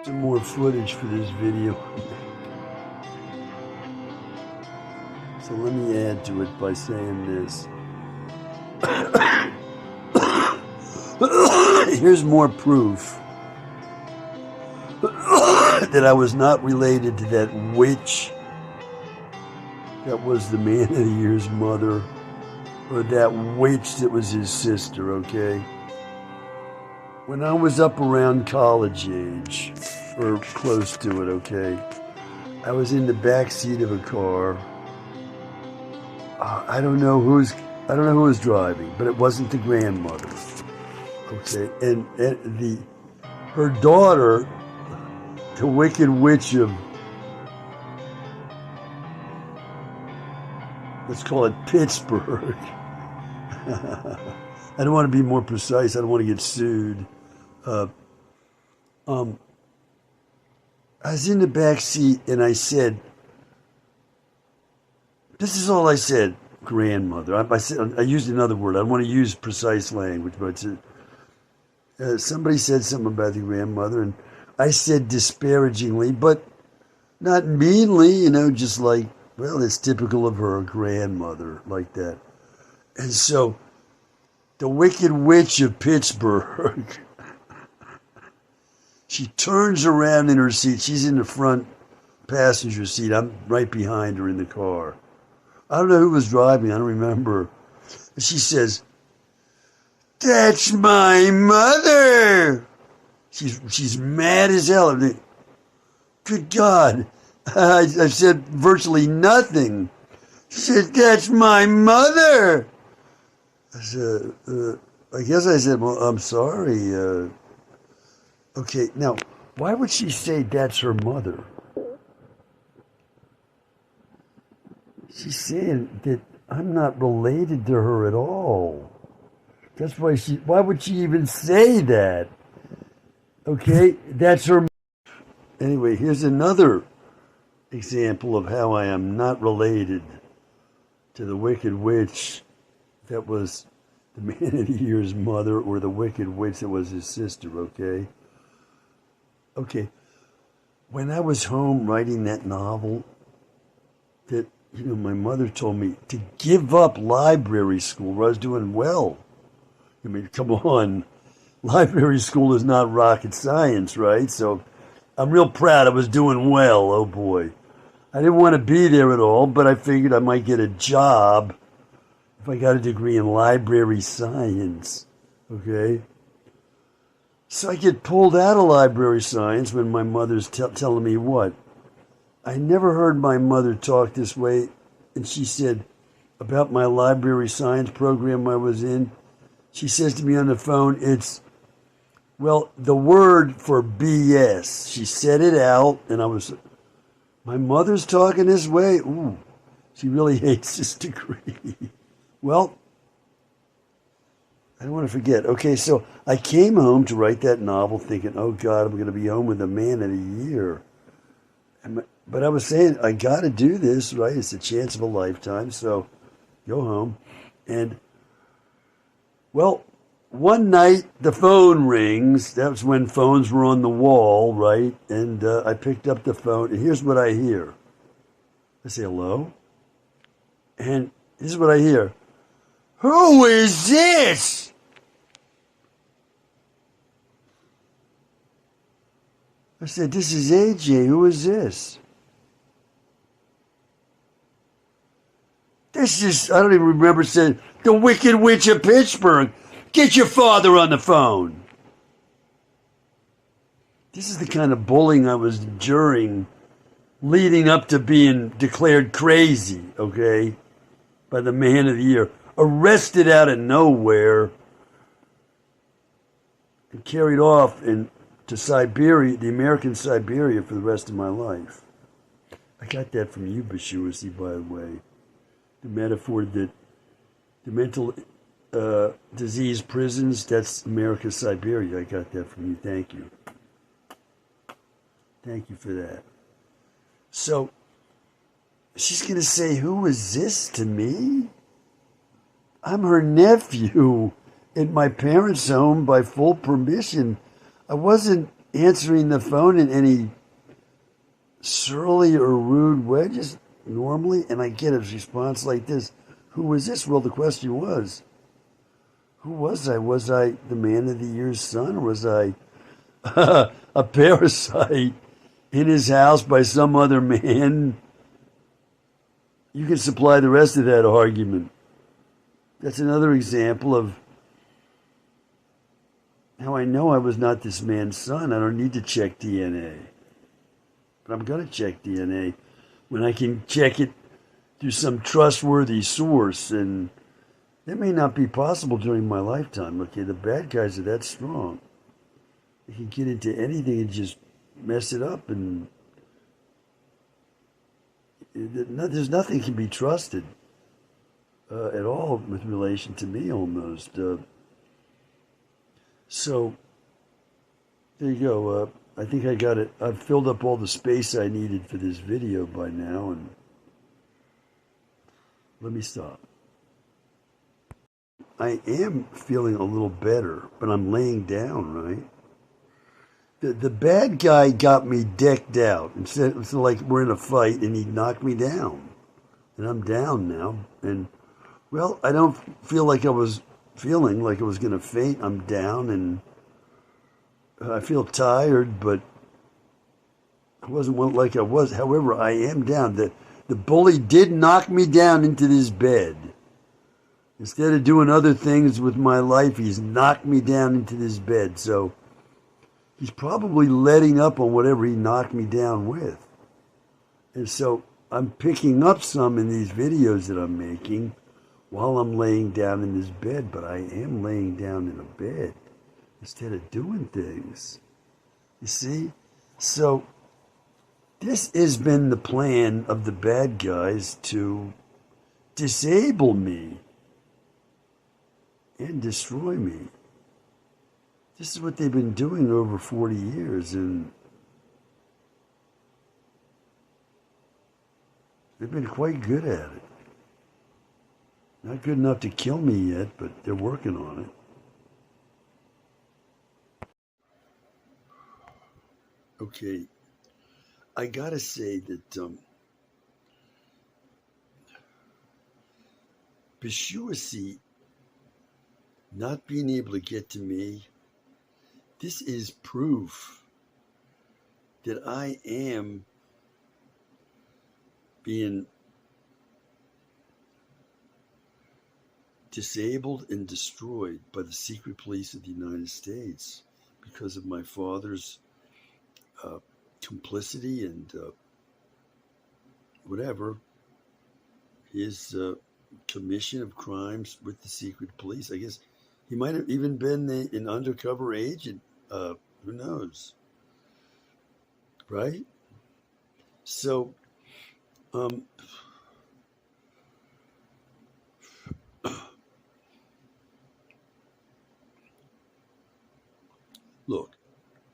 Some more footage for this video. So let me add to it by saying this. Here's more proof that I was not related to that witch that was the man of the year's mother, or that witch that was his sister, okay? When I was up around college age, or close to it, okay, I was in the back seat of a car. I don't know who was driving, but it wasn't the grandmother. Okay, and her daughter, the Wicked Witch of, let's call it Pittsburgh. I don't want to be more precise. I don't want to get sued. I was in the back seat and I said, this is all I said, grandmother. I used another word. I don't want to use precise language, but somebody said something about the grandmother, and I said disparagingly, but not meanly, just like, well, it's typical of her, grandmother, like that. And so, the Wicked Witch of Pittsburgh, she turns around in her seat. She's in the front passenger seat. I'm right behind her in the car. I don't know who was driving. I don't remember. She says, "That's my mother." She's mad as hell. Good God. I said virtually nothing. She said, "That's my mother." I said, I guess I said, well, I'm sorry. Okay, now, why would she say that's her mother? She's saying that I'm not related to her at all. That's why would she even say that? Okay, that's her. Anyway, here's another example of how I am not related to the Wicked Witch that was the man of the year's mother, or the Wicked Witch that was his sister, okay? Okay, when I was home writing that novel, that, my mother told me to give up library school where I was doing well. I mean, come on. Library school is not rocket science, right? So I'm real proud I was doing well, oh boy. I didn't want to be there at all, but I figured I might get a job if I got a degree in library science, okay? So I get pulled out of library science when my mother's telling me what? I never heard my mother talk this way, and she said about my library science program I was in, she says to me on the phone, well, the word for BS. She said it out, and my mother's talking this way? Ooh, she really hates this degree. Well, I don't want to forget. Okay, so I came home to write that novel thinking, oh God, I'm going to be home with the man of the year. But I was saying, I got to do this, right? It's a chance of a lifetime, so go home. And, well, one night the phone rings. That was when phones were on the wall, right? And I picked up the phone, and here's what I hear. I say, hello? And this is what I hear. Who is this? I said, this is AJ. Who is this? This is, I don't even remember saying, the Wicked Witch of Pittsburgh. Get your father on the phone. This is the kind of bullying I was enduring leading up to being declared crazy, okay, by the man of the year. Arrested out of nowhere and carried off to Siberia, the American Siberia, for the rest of my life. I got that from you, Bashuasi, by the way. The metaphor that the mental disease prisons, that's America's Siberia. I got that from you. Thank you. Thank you for that. So, she's going to say, who is this to me? I'm her nephew in my parents' home by full permission. I wasn't answering the phone in any surly or rude way, just normally, and I get a response like this. Who was this? Well, the question was, who was I? Was I the man of the year's son, or was I a parasite in his house by some other man? You can supply the rest of that argument. That's another example of how I know I was not this man's son. I don't need to check DNA. But I'm going to check DNA when I can check it through some trustworthy source. And it may not be possible during my lifetime. Okay, the bad guys are that strong. They can get into anything and just mess it up. And there's nothing can be trusted at all with relation to me almost. So there you go. I think I got it. I've filled up all the space I needed for this video by now, and let me stop. I am feeling a little better, but I'm laying down, right? The bad guy got me decked out. It's like we're in a fight and he knocked me down. And I'm down now. And, well, I don't feel like I was feeling like I was going to faint. I'm down and I feel tired, but I wasn't like I was. However, I am down. The bully did knock me down into this bed. Instead of doing other things with my life, he's knocked me down into this bed. So he's probably letting up on whatever he knocked me down with. And so I'm picking up some in these videos that I'm making while I'm laying down in this bed, but I am laying down in a bed instead of doing things. You see? So this has been the plan of the bad guys to disable me and destroy me. This is what they've been doing over 40 years, and they've been quite good at it. Not good enough to kill me yet, but they're working on it. Okay, I gotta say that Bishuasi not being able to get to me, this is proof that I am being disabled and destroyed by the secret police of the United States because of my father's complicity and whatever, his commission of crimes with the secret police. I guess he might have even been an undercover agent. Who knows? Right? So, look,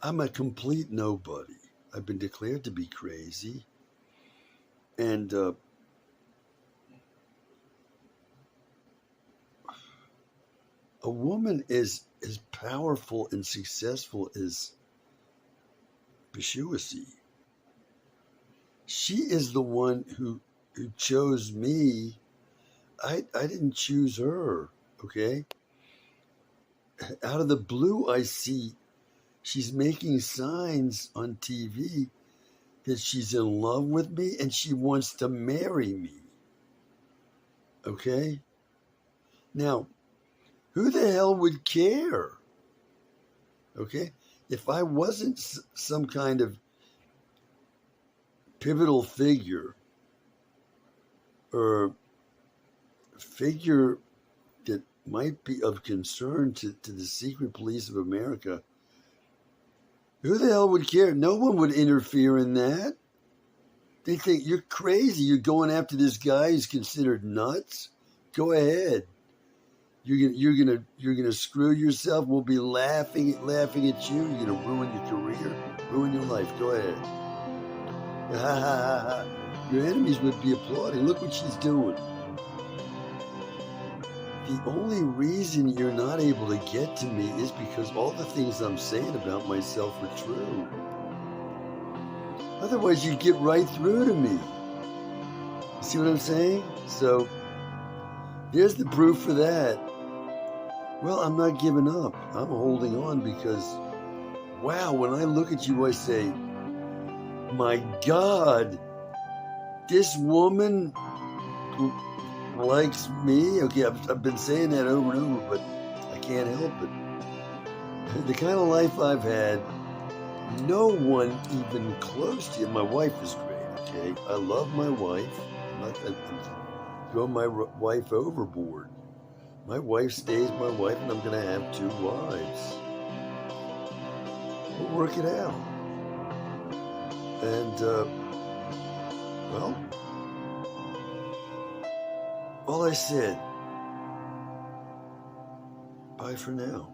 I'm a complete nobody. I've been declared to be crazy. And a woman is as powerful and successful as Bishuasi. She is the one who chose me. I didn't choose her, okay? Out of the blue, I see she's making signs on TV that she's in love with me and she wants to marry me, okay? Now, who the hell would care? Okay? If I wasn't some kind of pivotal figure or figure that might be of concern to the secret police of America, who the hell would care? No one would interfere in that. They think you're crazy. You're going after this guy who's considered nuts. Go ahead. You're gonna screw yourself. We'll be laughing at you. You're gonna ruin your career, ruin your life. Go ahead. Your enemies would be applauding. Look what she's doing. The only reason you're not able to get to me is because all the things I'm saying about myself are true. Otherwise, you'd get right through to me. You see what I'm saying? So, there's the proof for that. Well, I'm not giving up. I'm holding on because, wow, when I look at you, I say, my God, this woman who likes me. Okay, I've been saying that over and over, but I can't help it. The kind of life I've had, no one even close to you. My wife is great, okay? I love my wife. I'm throw my wife overboard. My wife stays my wife, and I'm going to have 2 wives. We'll work it out. And, well, all I said, bye for now.